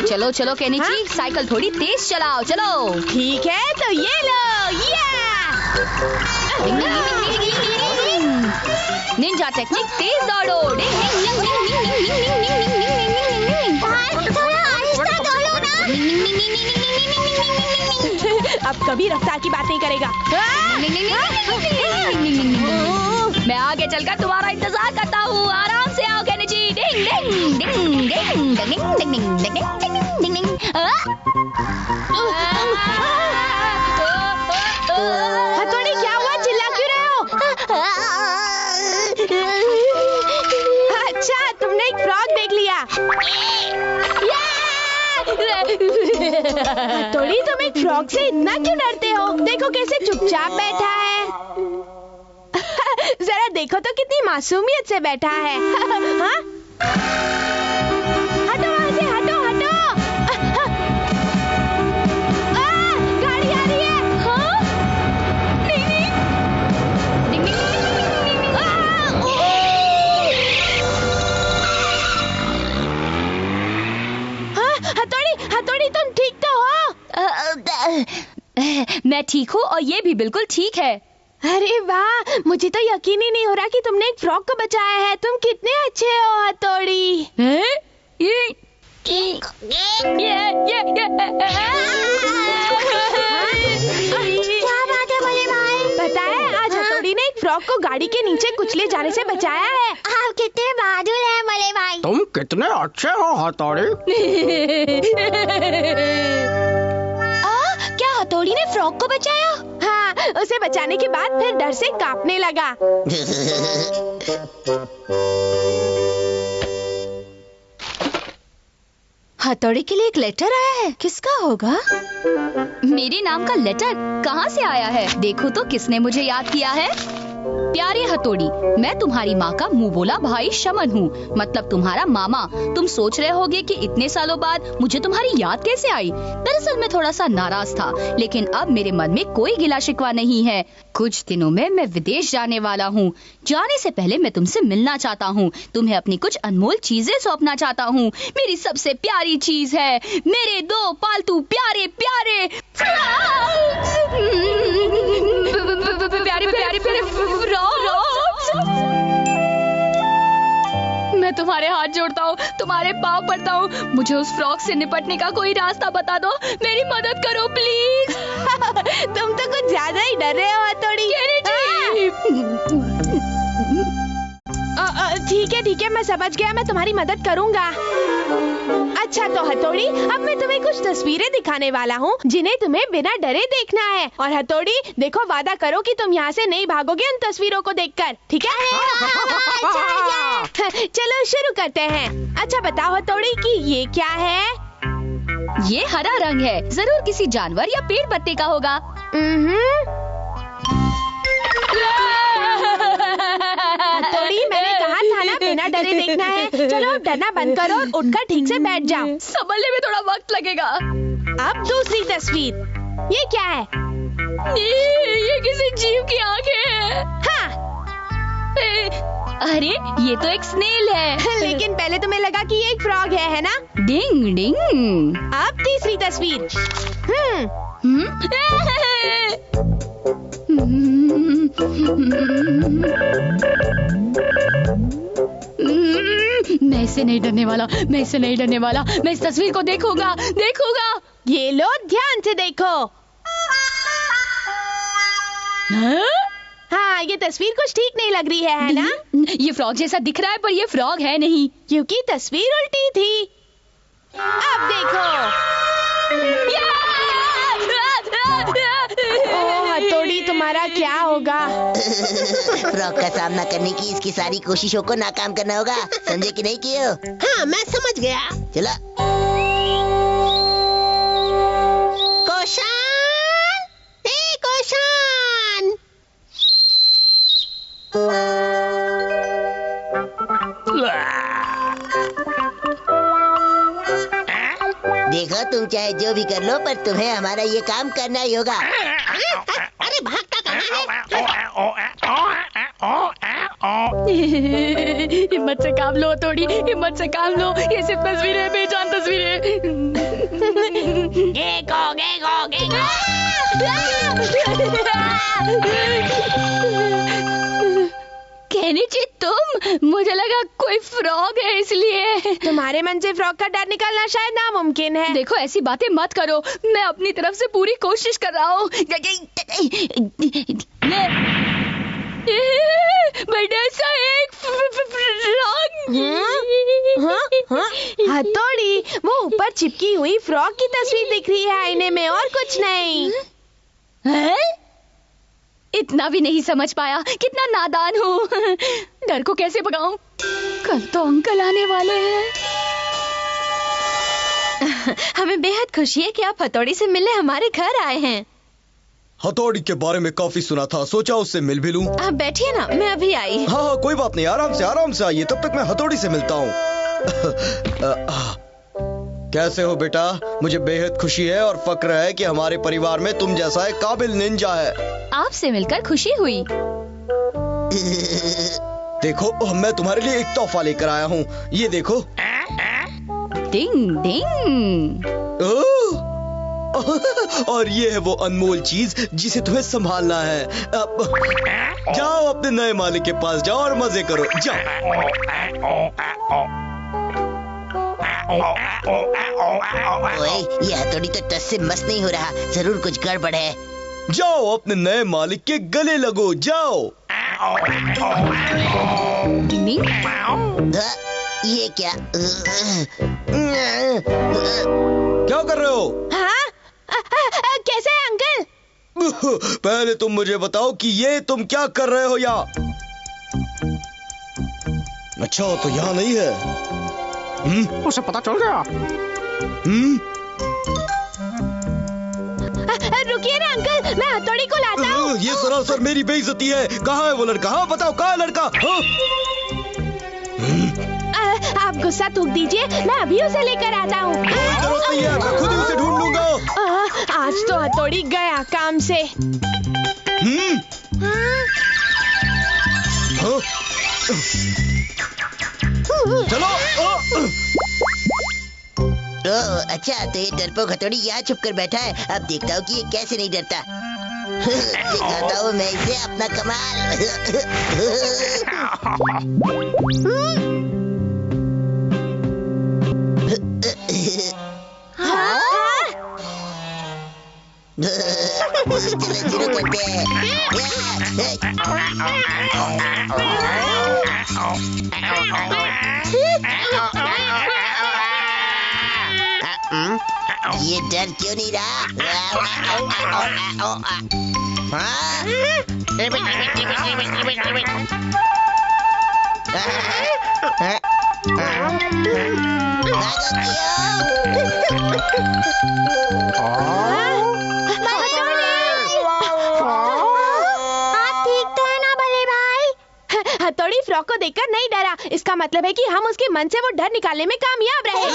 चलो चलो Kenichi, cycle थोड़ी तेज चलाओ, चलो। ठीक है, तो ये लो। निंजा टेक्निक, तेज दौड़ो। अब कभी रफ्तार की बात नहीं करेगा। मैं आगे चलकर तुम्हारा इंतजार करता हूँ। आराम से आओ केनिची। डिंग डिंग डिंग डिंग डिंग डिंग डिंग डिंग डिंग डिंग डिंग। हथौड़ी, क्या हुआ? चिल्ला क्यों रहे हो? अच्छा, तुमने एक फ्रॉग देख लिया। हथौड़ी, तुम एक फ्रॉग से इतना क्यों डरते हो? देखो कैसे चुपचाप बैठा है। जरा देखो तो कितनी मासूमियत से बैठा है। हाँ? हटो वहाँ से, हटो हटो। गाड़ी आ रही है। हाँ? नहीं नहीं। डिंग डिंग डिंग डिंग डिंग। हाँ, हथौड़ी हथौड़ी, तुम ठीक तो हो? मैं ठीक हूँ और ये भी बिल्कुल ठीक है। अरे वाह, मुझे तो यकीन ही नहीं हो रहा कि तुमने एक फ्रॉग को बचाया है। तुम कितने अच्छे हो हथौड़ी। क्या बात है बड़े भाई? पता है, आज हथौड़ी ने एक फ्रॉग को गाड़ी के नीचे कुचले जाने से बचाया है। आप कितने बहादुर हैं बड़े भाई। तुम कितने अच्छे हो हथौड़ी। क्या हथौड़ी ने फ्रॉग को बचाया? हाँ, उसे बचाने के बाद फिर डर से कांपने लगा। हथौड़ी के लिए एक लेटर आया है। किसका होगा? मेरे नाम का लेटर कहाँ से आया है? देखो तो किसने मुझे याद किया है। प्यारे हथौड़ी, मैं तुम्हारी माँ का मुंह बोला भाई शमन हूँ, मतलब तुम्हारा मामा। तुम सोच रहे होगे कि इतने सालों बाद मुझे तुम्हारी याद कैसे आई। दरअसल मैं थोड़ा सा नाराज था, लेकिन अब मेरे मन में कोई गिला शिकवा नहीं है। कुछ दिनों में मैं विदेश जाने वाला हूँ। जाने से पहले मैं तुमसे मिलना चाहता हूँ। तुम्हें अपनी कुछ अनमोल चीजें सौंपना चाहता हूँ। मेरी सबसे प्यारी चीज है मेरे 2 पालतू प्यारे प्यारे प्यारे प्यारे फ्रॉग्स। मैं तुम्हारे हाथ जोड़ता हूँ, तुम्हारे पाँव पड़ता हूँ। मुझे उस फ्रॉग से निपटने का कोई रास्ता बता दो। मेरी मदद करो प्लीज। तुम तो कुछ ज्यादा ही डर रहे हो हथौड़ी। ठीक है, मैं समझ गया। मैं तुम्हारी मदद करूंगा। अच्छा तो हथौड़ी, अब मैं तुम्हें कुछ तस्वीरें दिखाने वाला हूँ जिन्हें तुम्हें बिना डरे देखना है। और हथौड़ी देखो, वादा करो कि तुम यहाँ से नहीं भागोगे उन तस्वीरों को देखकर, ठीक है? चलो शुरू करते हैं। अच्छा बताओ हथौड़ी कि ये क्या है? ये हरा रंग है, जरूर किसी जानवर या पेड़ पत्ते का होगा। हथौड़ी, मैंने कहा था ना बिना डरे देखना है। चलो डरना बंद करो और उठकर ठीक से बैठ जाओ। संभलने में थोड़ा वक्त लगेगा। अब दूसरी तस्वीर, ये क्या है? ये किसी जीव की आंखें हैं। हाँ। अरे ये तो एक स्नेल है। लेकिन पहले तुम्हें लगा कि ये एक फ्रॉग है ना? डिंग डिंग। अब तीसरी तस्वीर। मैं इससे नहीं डरने वाला, मैं इससे नहीं डरने वाला। मैं इस तस्वीर को देखूंगा। ये लो, ध्यान से देखो। हाँ, ये तस्वीर कुछ ठीक नहीं लग रही है ना? ये फ्रॉग जैसा दिख रहा है पर ये फ्रॉग है नहीं, क्योंकि तस्वीर उल्टी थी। अब देखो। हथौड़ी, तुम्हारा क्या होगा? फ्रॉग का सामना करने की इसकी सारी कोशिशों को नाकाम करना होगा। समझे कि नहीं कियो? हाँ, मैं समझ गया। चलो। कोशान, कोशान। देखो, तुम चाहे जो भी कर लो, पर तुम्हें हमारा ये काम करना ही होगा। अरे भागता कहाँ है? हिम्मत से काम लो हथौड़ी, हिम्मत से काम लो। ये सिर्फ तस्वीरें हैं, बेजान तस्वीरें। Gecko gecko gecko. केनिची तुम, मुझे लगा कोई फ्रॉग है इसलिए। तुम्हारे मन से फ्रॉग का डर निकालना शायद नामुमकिन है। देखो ऐसी बातें मत करो, मैं अपनी तरफ से पूरी कोशिश कर रहा हूँ। बड़ा सा एक फ्रॉग। हथौड़ी, वो ऊपर चिपकी हुई फ्रॉग की तस्वीर दिख रही है आईने में, और कुछ नहीं। है? इतना भी नहीं समझ पाया, कितना नादान हूँ। डर को कैसे भगाऊं? कल तो अंकल आने वाले हैं। हमें बेहद खुशी है कि आप हथौड़ी से मिलने हमारे घर आए हैं। हथौड़ी के बारे में काफी सुना था, सोचा उससे मिल भी लूं। आप बैठिए ना, मैं अभी आई। हाँ कोई बात नहीं, आराम से आइए, तब तक मैं हथौड़ी से मिलता हूँ। कैसे हो बेटा? मुझे बेहद खुशी है और फक्र है कि हमारे परिवार में तुम जैसा एक काबिल निंजा है। आपसे मिलकर खुशी हुई। देखो मैं तुम्हारे लिए एक तोहफा लेकर आया हूँ, ये देखो। डिंग डिंग। और ये है वो अनमोल चीज जिसे तुम्हें संभालना है। अब जाओ अपने नए मालिक के पास जाओ और मजे करो, जाओ। ओए, ये हथौड़ी तो टस से मस्त नहीं हो रहा, जरूर कुछ गड़बड़ है। जाओ अपने नए मालिक के गले लगो, जाओ। ये क्या? क्या कर रहे हो? हाँ? कैसे है अंकल? पहले तुम मुझे बताओ कि ये तुम क्या कर रहे हो यहाँ? अच्छा तो यहाँ नहीं है। उसे पता चल गया। रुकिए ना अंकल, मैं हथौड़ी को लाता हूँ। ये सरासर मेरी बेइज्जती है। कहाँ है वो लड़का? हाँ बताओ, कहाँ है लड़का? आप गुस्सा थूक दीजिए, मैं अभी उसे लेकर आता हूँ। कोई जरूरत नहीं है, मैं खुद ही उसे ढूंढ लूंगा। आज तो हथौड़ी गया काम से। चलो। अच्छा तो ये डरपोक हथौड़ी यहाँ छुप कर बैठा है। अब देखता हूँ कि ये कैसे नहीं डरता। दिखाता हूँ मैं इसे अपना कमाल। चलो शुरू करते हैं। ये डर क्यों नहीं रहा? हथौड़ी फ्रॉक को देखकर नहीं डरा, इसका मतलब है कि हम उसके मन से वो डर निकालने में कामयाब रहे।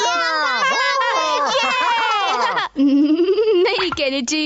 नहीं केनिची।